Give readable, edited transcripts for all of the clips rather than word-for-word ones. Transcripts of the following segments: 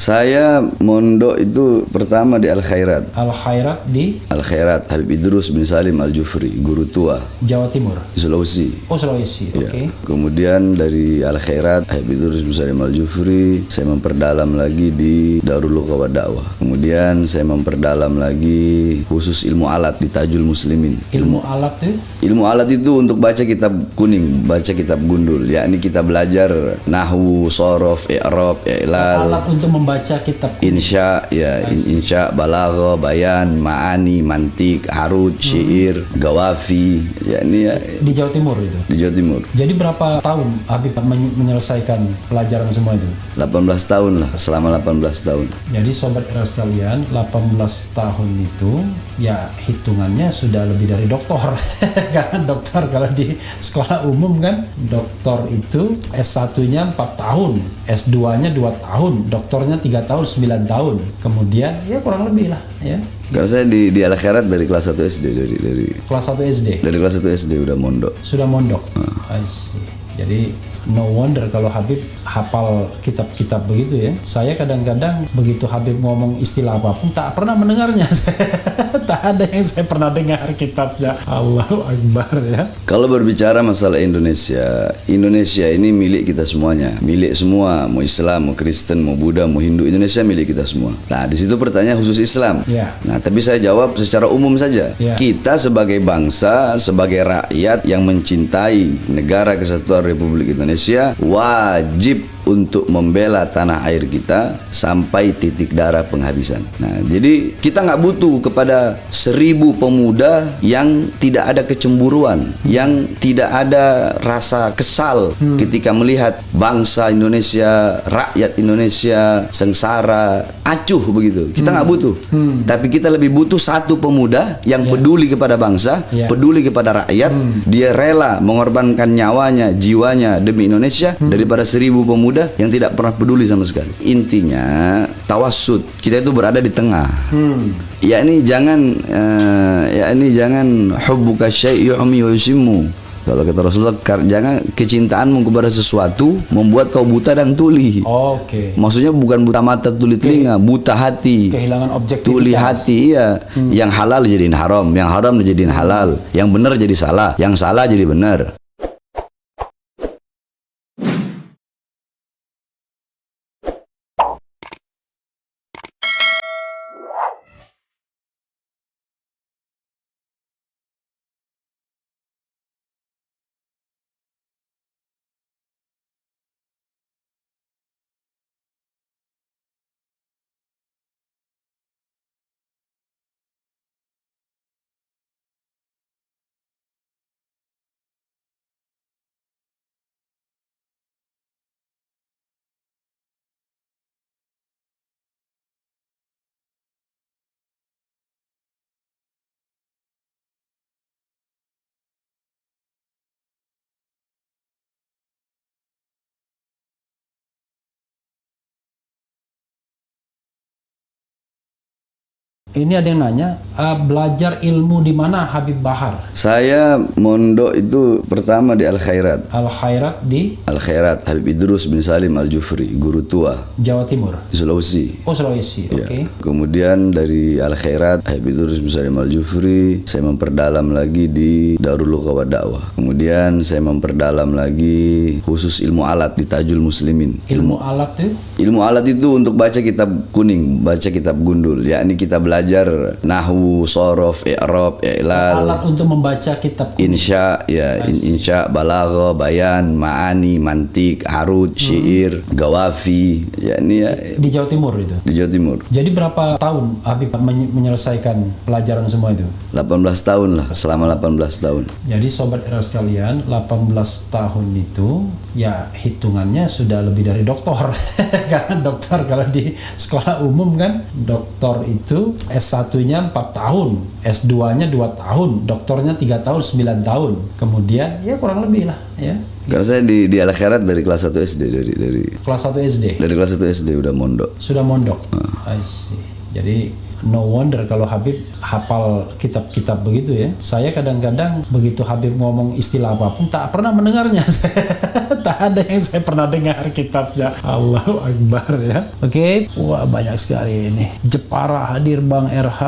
Saya mondok itu pertama di Al Khairat. Al Khairat di Al Khairat Habib Idrus bin Salim Al Jufri, guru tua Jawa Timur. di Sulawesi. Oh, Sulawesi. Ya. Oke. Kemudian dari Al Khairat Habib Idrus bin Salim Al Jufri, saya memperdalam lagi di Darul Luqa wa Dakwah. Kemudian saya memperdalam lagi khusus ilmu alat di Tajul Muslimin. Ilmu alat tuh? Ilmu alat itu untuk baca kitab kuning, baca kitab gundul, yakni kita belajar nahwu, sorof, i'rab, i'lal. Alat untuk membaca kitab kuning. Insya, ya, insya, balaghah, bayan, ma'ani, mantik, arud, syair, gawafi, yakni ya, Di Jawa Timur itu. di Jawa Timur. Jadi berapa tahun Habib menyelesaikan pelajaran semua itu? 18 tahun lah, selama 18 tahun. Jadi sobat era sekalian, 18 tahun itu ya hitungannya sudah lebih dari doktor. Karena dokter kalau di sekolah umum kan, doktor itu S1-nya 4 tahun, S2-nya 2 tahun, doktornya 3 tahun, 9 tahun. Kemudian ya kurang lebih lah ya. Karena saya di Al Khairat dari kelas 1 SD, dari Kelas 1 SD. dari kelas 1 SD udah mondok. Sudah mondok. I see. Jadi no wonder kalau Habib hafal kitab-kitab begitu ya. Saya kadang-kadang begitu Habib ngomong istilah apapun tak pernah mendengarnya. Tak ada yang saya pernah dengar kitabnya. Allahu Akbar ya. Kalau berbicara masalah Indonesia, Indonesia ini milik kita semuanya, milik semua, mau Islam, mau Kristen, mau Buddha, mau Hindu, Indonesia milik kita semua. Nah, di situ pertanyaan khusus Islam. Ya. Nah, tapi saya jawab secara umum saja. Ya. Kita sebagai bangsa, sebagai rakyat yang mencintai negara kesatuan Republik Indonesia, wajib untuk membela tanah air kita sampai titik darah penghabisan. Nah, jadi kita nggak butuh kepada 1000 pemuda yang tidak ada kecemburuan, yang tidak ada rasa kesal ketika melihat bangsa Indonesia, rakyat Indonesia sengsara, acuh begitu. Kita nggak butuh. Tapi kita lebih butuh satu pemuda yang peduli kepada bangsa, peduli kepada rakyat. Dia rela mengorbankan nyawanya, jiwanya demi Indonesia daripada 1000 pemuda yang tidak pernah peduli sama sekali. Intinya tawassut, kita itu berada di tengah. Yakni jangan hubbuka syai' yu'mi wa yusimmu. Kalau kata Rasulullah, jangan kecintaanmu kepada sesuatu membuat kau buta dan tuli. Oke. Maksudnya bukan buta mata tuli telinga, buta hati. Kehilangan objektivitas. Tuli hati, iya. Yang halal jadiin haram, yang haram dijadiin halal, yang benar jadi salah, yang salah jadi benar. Ini ada yang nanya, belajar ilmu di mana Habib Bahar? Saya mondok itu pertama di Al Khairat. Al Khairat di Al Khairat Habib Idrus bin Salim Al Jufri, guru tua Jawa Timur. di Sulawesi. Oh, Sulawesi. Ya. Oke. Kemudian dari Al Khairat Habib Idrus bin Salim Al Jufri, saya memperdalam lagi di Darul Luqa wa Dakwah. Kemudian saya memperdalam lagi khusus ilmu alat di Tajul Muslimin. Ilmu alat tuh? Ilmu alat itu untuk baca kitab kuning, baca kitab gundul, yakni kita belajar nahwu, sorof, i'rab, i'lal. Alat untuk membaca kitab kuning. Insya, ya, insya, balaghah, bayan, ma'ani, mantik, arud, syair, gawafi, yakni ya, Di Jawa Timur itu. di Jawa Timur. Jadi berapa tahun Habib menyelesaikan pelajaran semua itu? 18 tahun lah, selama 18 tahun. Jadi sobat era sekalian, 18 tahun itu ya hitungannya sudah lebih dari doktor. Karena dokter kalau di sekolah umum kan, doktor itu S1-nya 4 tahun, S2-nya 2 tahun, doktornya 3 tahun, 9 tahun. Kemudian ya kurang lebih lah ya. Karena saya di Al Khairat dari kelas 1 SD, dari Kelas 1 SD. kelas 1 SD udah mondok. Sudah mondok. I see. Jadi no wonder kalau Habib hafal kitab-kitab begitu ya. Saya kadang-kadang begitu Habib ngomong istilah apapun tak pernah mendengarnya. Tak ada yang saya pernah dengar kitabnya. Allahu Akbar ya. Oke. Wah, banyak sekali ini. Jepara hadir Bang RH.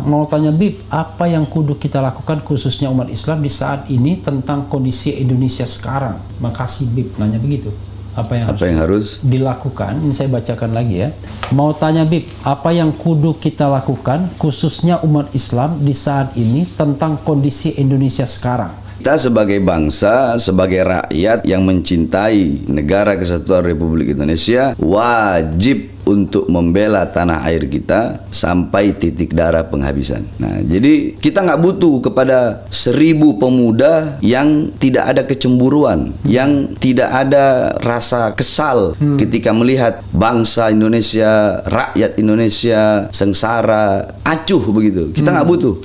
Mau tanya Bib, apa yang kudu kita lakukan khususnya umat Islam di saat ini tentang kondisi Indonesia sekarang? Makasih Bib, nanya begitu. Apa yang harus dilakukan? Ini saya bacakan lagi ya. Mau tanya Bib, apa yang kudu kita lakukan khususnya umat Islam di saat ini tentang kondisi Indonesia sekarang? Kita sebagai bangsa, sebagai rakyat yang mencintai negara kesatuan Republik Indonesia, wajib untuk membela tanah air kita sampai titik darah penghabisan. Nah, jadi kita nggak butuh kepada 1000 pemuda yang tidak ada kecemburuan, yang tidak ada rasa kesal ketika melihat bangsa Indonesia, rakyat Indonesia sengsara, acuh begitu. Kita nggak butuh.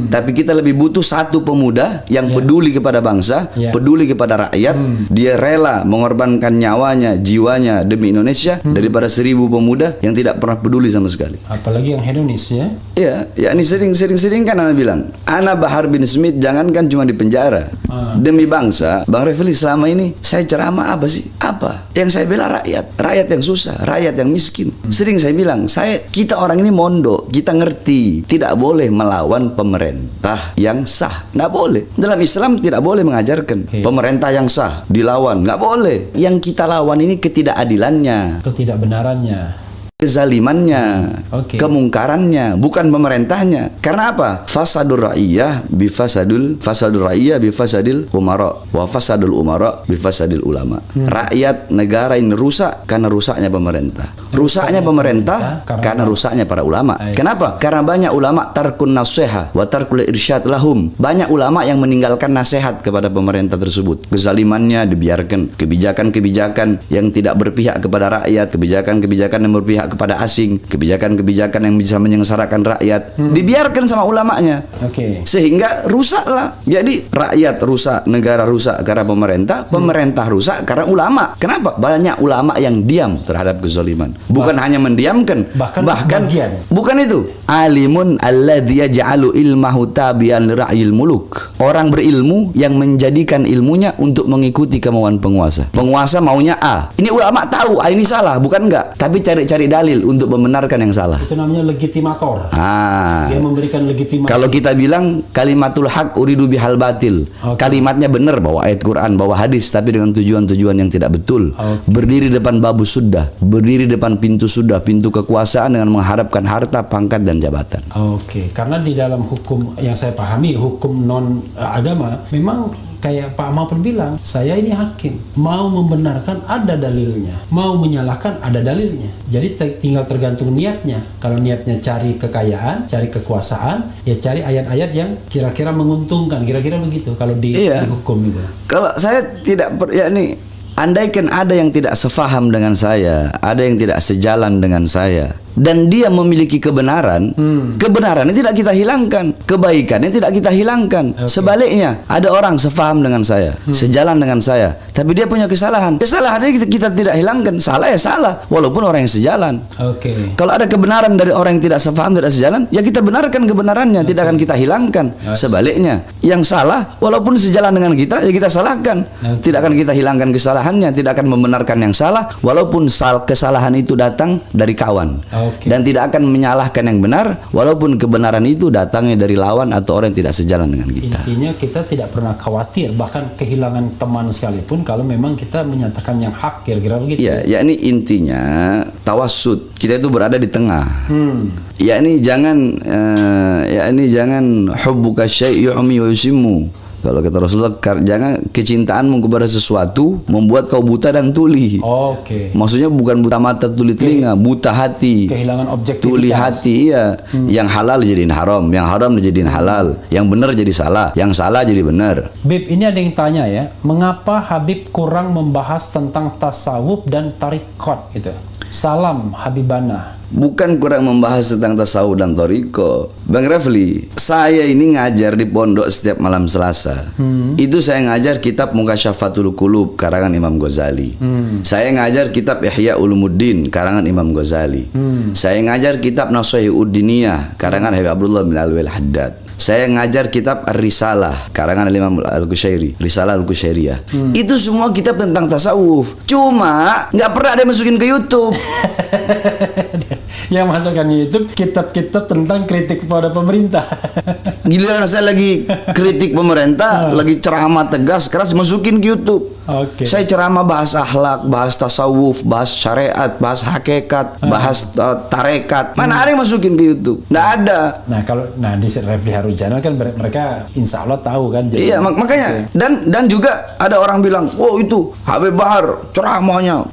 Tapi kita lebih butuh satu pemuda yang peduli kepada bangsa, peduli kepada rakyat. Dia rela mengorbankan nyawanya, jiwanya demi Indonesia daripada 1000 pemuda yang tidak pernah peduli sama sekali. Apalagi yang hedonis ya. Iya, ya ini sering kan Ana bilang, Ana Bahar bin Smith jangankan cuma di penjara. Demi bangsa, Bang Refli selama ini saya ceramah apa sih? Apa? Yang saya bela rakyat yang susah, rakyat yang miskin. Sering saya bilang, kita orang ini mondok, kita ngerti, tidak boleh melawan pemerintah yang sah. Nggak boleh. Dalam Islam tidak boleh mengajarkan pemerintah yang sah dilawan, nggak boleh. Yang kita lawan ini ketidakadilannya, ketidakbenarannya, kezalimannya, kemungkarannya, bukan pemerintahnya. Karena apa? Fasadur ra'iyah bifasadul ra'iyah bifasadil umara wa fasadul umara bifasadil ulama. Rakyat negara ini rusak karena rusaknya pemerintah. Rusaknya pemerintah karena rusaknya para ulama. Kenapa? Karena banyak ulama tarkun nasiha wa tarkul irsyad lahum. Banyak ulama yang meninggalkan nasihat kepada pemerintah tersebut. Kezalimannya dibiarkan, kebijakan-kebijakan yang tidak berpihak kepada rakyat, kebijakan-kebijakan yang berpihak kepada asing, kebijakan-kebijakan yang bisa menyengsarakan rakyat dibiarkan sama ulamanya. Sehingga rusaklah. Jadi rakyat rusak, negara rusak karena pemerintah, pemerintah rusak karena ulama. Kenapa? Banyak ulama yang diam terhadap kezaliman. Bukan hanya mendiamkan, bahkan bukan itu. Alimun alladzi yaj'alu ilmahu tabi'an li ra'yil muluk. Orang berilmu yang menjadikan ilmunya untuk mengikuti kemauan penguasa. Penguasa maunya A. Ini ulama tahu A ini salah, bukan enggak, tapi cari dalil untuk membenarkan yang salah. Itu namanya legitimator. Dia memberikan legitimasi. Kalau kita bilang kalimatul haq uridu bihal batil. Kalimatnya benar, bawa ayat Quran, bawa hadis, tapi dengan tujuan-tujuan yang tidak betul. Berdiri depan babu sudah, berdiri depan pintu sudah, pintu kekuasaan dengan mengharapkan harta, pangkat dan jabatan. Karena di dalam hukum yang saya pahami, hukum non agama, memang kayak Pak Mahfud bilang, saya ini hakim, mau membenarkan ada dalilnya, mau menyalahkan ada dalilnya. Jadi tinggal tergantung niatnya. Kalau niatnya cari kekayaan, cari kekuasaan, ya cari ayat-ayat yang kira-kira menguntungkan, kira-kira begitu. Kalau di hukum itu. Kalau saya tidak andaikan ada yang tidak sefaham dengan saya, ada yang tidak sejalan dengan saya, dan dia memiliki kebenaran, kebenarannya tidak kita hilangkan, kebaikannya tidak kita hilangkan. Sebaliknya, ada orang sefaham dengan saya, sejalan dengan saya, tapi dia punya kesalahannya kita tidak hilangkan. Salah ya salah, walaupun orang yang sejalan. Kalau ada kebenaran dari orang yang tidak sefaham, tidak sejalan, ya kita benarkan kebenarannya, tidak akan kita hilangkan. Sebaliknya, yang salah walaupun sejalan dengan kita, ya kita salahkan. Tidak akan kita hilangkan kesalahannya, tidak akan membenarkan yang salah walaupun kesalahan itu datang dari kawan. Dan tidak akan menyalahkan yang benar walaupun kebenaran itu datangnya dari lawan atau orang yang tidak sejalan dengan kita. Intinya kita tidak pernah khawatir bahkan kehilangan teman sekalipun kalau memang kita menyatakan yang hak, kira-kira begitu. Ya ini intinya tawassut. Kita itu berada di tengah. Ini jangan hubbuka syai' yu'mi wa yusimmu. Kalau kata Rasulullah, jangan kecintaanmu kepada sesuatu membuat kau buta dan tuli. Maksudnya bukan buta mata, tuli telinga, buta hati. Kehilangan objektivitas. Tuli hati, Yang halal jadiin haram, yang haram jadiin halal, yang benar jadi salah, yang salah jadi benar. Bib, ini ada yang tanya ya, mengapa Habib kurang membahas tentang tasawuf dan tariqat gitu? Salam Habibana bukan kurang membahas tentang tasawuf dan thariqah. Bang Refli, saya ini ngajar di pondok setiap malam Selasa. Itu saya ngajar kitab Mukasyafatul Qulub karangan Imam Ghazali. Saya ngajar kitab Ihya Ulumuddin karangan Imam Ghazali. Saya ngajar kitab Nashai'ud Diniyah karangan Habib Abdullah bin Alwi Al-Haddad. Saya ngajar kitab Ar-Risalah karangan Imam Al-Qushairi, Risalah Al-Qushairiyah. Itu semua kitab tentang tasawuf. Cuma nggak pernah ada masukin ke YouTube. Yang masukkan YouTube kitab-kitab tentang kritik kepada pemerintah. Giliran saya lagi kritik pemerintah, lagi ceramah tegas keras masukin ke YouTube. Oke. Saya ceramah bahas akhlak, bahas tasawuf, bahas syariat, bahas hakikat, bahas tarekat. Mana ada yang masukin ke YouTube? Nggak ada. Nah kalau di Refli Harun Channel kan mereka insya Allah tahu kan. Jadi, Iya makanya dan juga ada orang bilang, wow itu Habib Bahar ceramahnya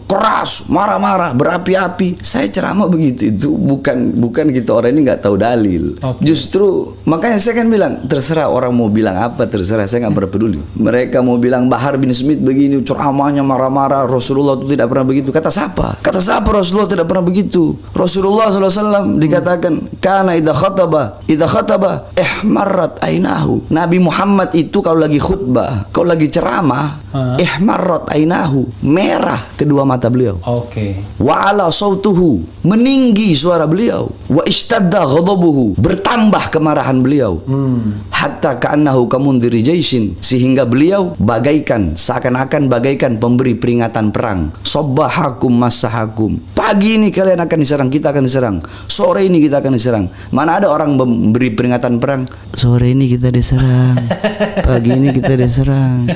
keras, marah-marah, berapi-api. Saya ceramah begitu itu bukan gitu, orang ini nggak tahu dalil. Justru makanya saya kan bilang terserah orang mau bilang apa, terserah, saya nggak pernah peduli. Mereka mau bilang Bahar bin Smith begini ceramahnya marah-marah, Rasulullah itu tidak pernah begitu. Kata siapa Rasulullah tidak pernah begitu? Rasulullah SAW dikatakan kana idza khataba ihmarrat ainahu. Nabi Muhammad itu kalau lagi khutbah, kalau lagi ceramah, ihmarrat ainahu, merah kedua mata beliau. Oke. Wa ala sautuhu, meninggi suara beliau. Wa ishtadda ghadabuhu, bertambah kemarahan beliau. Hatta ka'annahu kamundiri jaisin, sehingga beliau bagaikan, seakan-akan bagaikan pemberi peringatan perang. Sabbahakum massahakum, pagi ini kalian akan diserang, kita akan diserang. Sore ini kita akan diserang. Mana ada orang memberi peringatan perang, sore ini kita diserang, pagi ini kita diserang.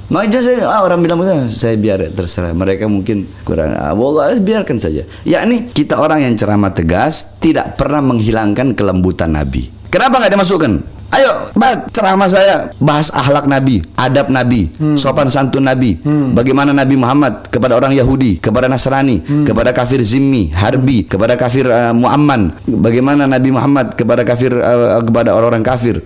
Makanya orang bilang saya biar terserah, mereka mungkin kurang, wallah biarkan saja. Yakni kita orang yang ceramah tegas tidak pernah menghilangkan kelembutan Nabi. Kenapa nggak dimasukkan? Ayo, ceramah saya bahas akhlak Nabi, adab Nabi, sopan santun Nabi, bagaimana Nabi Muhammad kepada orang Yahudi, kepada Nasrani, kepada kafir Zimmi, Harbi, kepada kafir Muamman, bagaimana Nabi Muhammad kepada kafir kepada orang-orang kafir,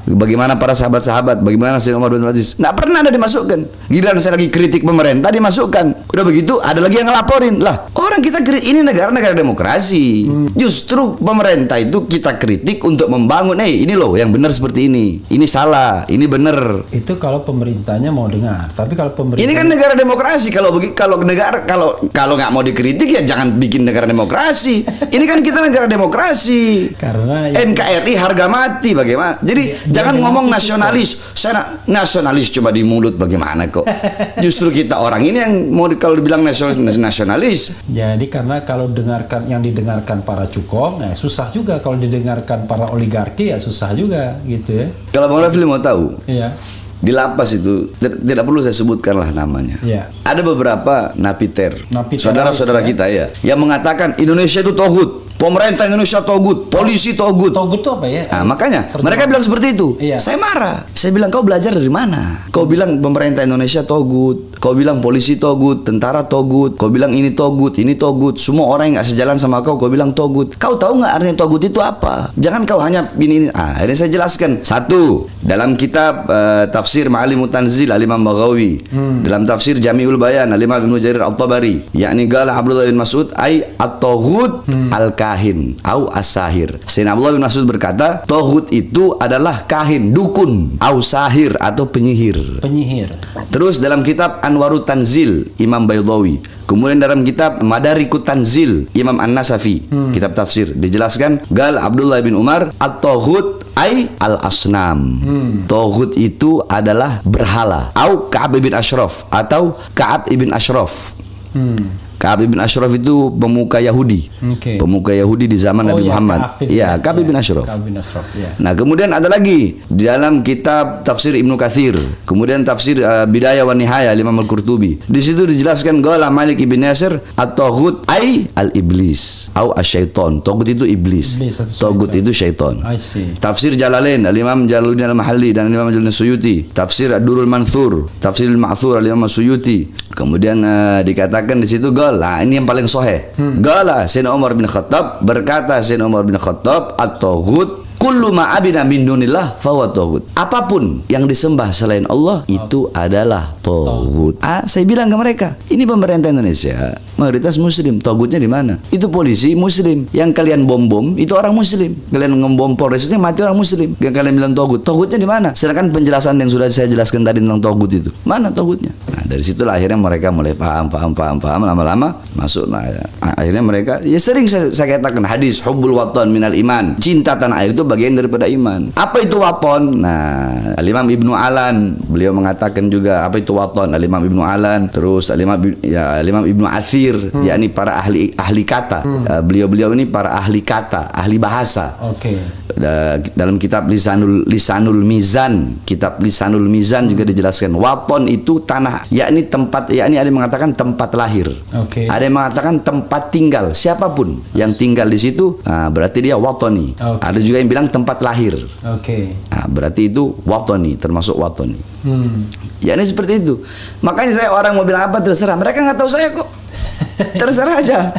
bagaimana para sahabat-sahabat, bagaimana Sayyidina Umar bin Abdul Aziz. Nggak pernah ada dimasukin. Giliran saya lagi kritik pemerintah dimasukkan. Udah begitu ada lagi yang ngelaporin lah. Orang kita ini negara demokrasi. Justru pemerintah itu kita kritik untuk membangun. Ini loh yang benar seperti ini salah, ini benar. Itu kalau pemerintahnya mau dengar. Tapi kalau pemerintah ini kan negara demokrasi. Kalau nggak mau dikritik ya jangan bikin negara demokrasi. Ini kan kita negara demokrasi. Karena NKRI harga mati bagaimana? Jadi jangan ngomong nasionalis. Saya nasionalis cuma di mulut bagaimana kok? Justru kita orang ini yang mau kalau dibilang nasionalis. Jadi karena kalau yang didengarkan para cukong, susah juga. Kalau didengarkan para oligarki ya susah juga gitu ya. Kalau Bang Rafli mau tahu, iya, di lapas itu tidak perlu saya sebutkan lah namanya. Iya. Ada beberapa napiter, Napiter saudara-saudara ya. kita ya, yang mengatakan Indonesia itu togut. Pemerintah Indonesia togut, polisi togut. Togut itu apa ya? Nah, makanya mereka bilang seperti itu. Iya. Saya marah. Saya bilang kau belajar dari mana? Kau bilang pemerintah Indonesia togut, kau bilang polisi togut, tentara togut, kau bilang ini togut, ini togut. Semua orang yang nggak sejalan sama kau bilang togut. Kau tahu nggak artinya togut itu apa? Jangan kau hanya ini. Ini saya jelaskan. Satu, dalam kitab tafsir Ma'alimut Tanzil Al-Imam Baghawi, dalam tafsir Jami'ul Bayan Al-Imam Ibnu Jarir At-Tabari, yakni qala Abdullah bin Mas'ud ay at-taghut al-kahin au as-sahir. Sayyidina Abdullah bin Mas'ud berkata, taghut itu adalah kahin, dukun, au sahir atau penyihir. Terus dalam kitab Anwarut Tanzil Imam Baydawi, kemudian dalam kitab Madarikut Tanzil Imam An-Nasafi, kitab tafsir, dijelaskan gal Abdullah bin Umar at-taghut ay al-asnam. Taghut itu adalah berhala. Au Ka'ab ibn Ashraf atau Ka'ab ibn Ashraf. Ka'ab ibn Ashraf itu pemuka Yahudi. Pemuka Yahudi di zaman Nabi Muhammad. Iya, Ka'ab ibn Ashraf. Nah, kemudian ada lagi di dalam kitab tafsir Ibnu Katsir, kemudian tafsir Bidayah wa Nihayah Imam Al-Qurtubi. Di situ dijelaskan qala Malik ibn Yasir at-taghut ay al-iblis au asyaiton. Taghut itu iblis. Taghut itu syaitan. Tafsir Jalalain Al-Imam Jalaluddin Al-Mahalli dan Imam Jalaluddin Suyuti, tafsir Ad-Durrul Manthur, tafsir Al-Ma'thur Al-Imam Suyuti. Kemudian dikatakan di situ ini yang paling sahih. Gala Sayyidina Umar bin Khattab, berkata Sayyidina Umar bin Khattab, at-taghut kullu ma abina min dunillah fahuwa taghut. Apapun yang disembah selain Allah itu adalah taghut. Saya bilang ke mereka, ini pemerintah Indonesia mayoritas muslim. Taghutnya di mana? Itu polisi muslim. Yang kalian bom itu orang muslim. Kalian ngebom Polres itu mati orang muslim. Yang kalian bilang taghut. Taghutnya di mana? Sedangkan penjelasan yang sudah saya jelaskan tadi tentang taghut itu, mana taghutnya? Nah, dari situlah akhirnya mereka mulai paham, lama-lama masuk. Nah, akhirnya mereka, ya sering saya katakan hadis hubbul watan minal iman. Cinta tanah air itu bagian daripada iman. Apa itu waton? Nah, Al-Imam Ibnu Alan beliau mengatakan juga apa itu waton. Al-Imam Ibnu Alan, terus Al-Imam Ibnu Athir, yakni para ahli kata. Beliau ini para ahli kata, ahli bahasa. Dalam kitab Lisanul Mizan, kitab Lisanul Mizan juga dijelaskan waton itu tanah, yakni tempat, yakni ada yang mengatakan tempat lahir. Ada yang mengatakan tempat tinggal siapapun yang tinggal di situ, berarti dia watoni. Ada juga yang bilang tempat lahir. Nah, berarti itu watoni, termasuk watoni. Ya ini seperti itu. Makanya saya orang mau bilang apa terserah, mereka nggak tahu saya kok. Terserah aja.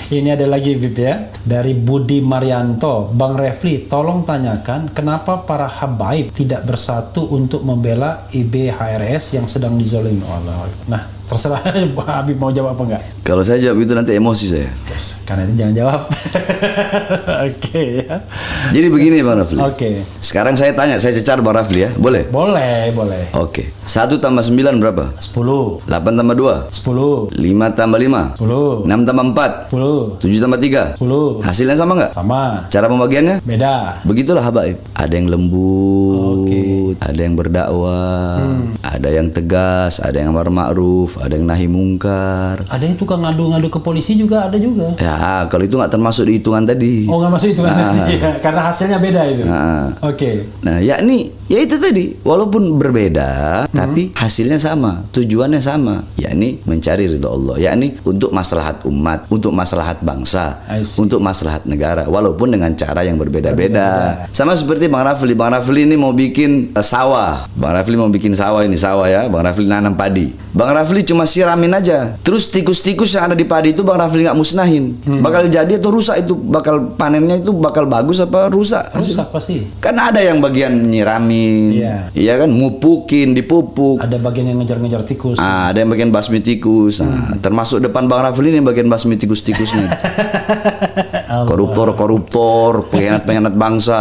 Ini ada lagi Bib ya, dari Budi Marianto. Bang Refli, tolong tanyakan kenapa para habaib tidak bersatu untuk membela IBHRS yang sedang dizolimi Allah. Nah, terserah Habib mau jawab apa enggak. Kalau saya jawab itu nanti emosi saya. Karena itu jangan jawab. Ya. Jadi begini Bang Rafli. Sekarang saya tanya, saya cecar Bang Rafli ya, boleh? Boleh. 1 tambah 9 berapa? 10. 8 tambah 2? 10. 5 tambah 5? 10. 6 tambah 4? 10. 7 tambah 3? 10. Hasilnya sama nggak? Sama. Cara pembagiannya? Beda. Begitulah habaib. Ada yang lembut, ada yang berdakwah, ada yang tegas, ada yang amar ma'ruf, ada yang nahi mungkar. Ada yang tukang ngadu-ngadu ke polisi juga, ada juga. Ya, kalau itu nggak termasuk di hitungan tadi. Oh, nggak masuk hitungan tadi ya, karena hasilnya beda itu. Nah, yakni, ya itu tadi, walaupun berbeda, tapi hasilnya sama, tujuannya sama, yakni mencari ridha Allah, yakni untuk maslahat umat, untuk maslahat bangsa, untuk maslahat negara, walaupun dengan cara yang berbeda-beda. Sama seperti Bang Rafli. Bang Rafli ini mau bikin sawah. Bang Rafli mau bikin sawah, ini sawah ya. Bang Rafli nanam padi. Bang Rafli cuma siramin aja. Terus tikus-tikus yang ada di padi itu Bang Rafli nggak musnahin. Bakal jadi atau rusak itu, bakal panennya itu bakal bagus apa rusak? Rusak pasti. Kan ada yang bagian nyiramin, iya kan, ngupukin, dipupuk. Ada bagian yang ngejar-ngejar tikus. Ada yang bagian basmi tikus. Termasuk depan Bang Rafli ini bagian basmi tikus-tikusnya. Koruptor, pengkhianat bangsa.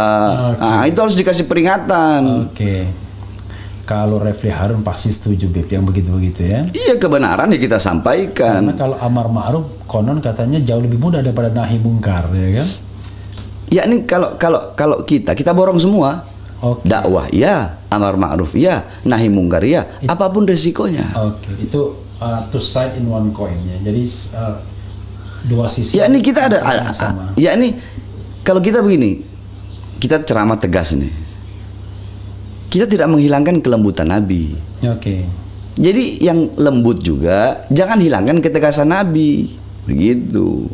Itu harus dikasih peringatan. Kalau Refli Harun pasti setuju Bib yang begitu-begitu ya. Iya, kebenaran ya kita sampaikan. Karena kalau amar ma'ruf konon katanya jauh lebih mudah daripada nahi mungkar, ya kan? Ya ini kalau kita borong semua. Dakwah ya, amar ma'ruf ya, nahi mungkar ya, apapun resikonya. Itu two side in one coin ya. Jadi dua sisi. Ya ini kita ada sama. Ya ini kalau kita begini, kita ceramah tegas nih. Kita tidak menghilangkan kelembutan Nabi. Jadi yang lembut juga jangan hilangkan ketegasan Nabi. Begitu.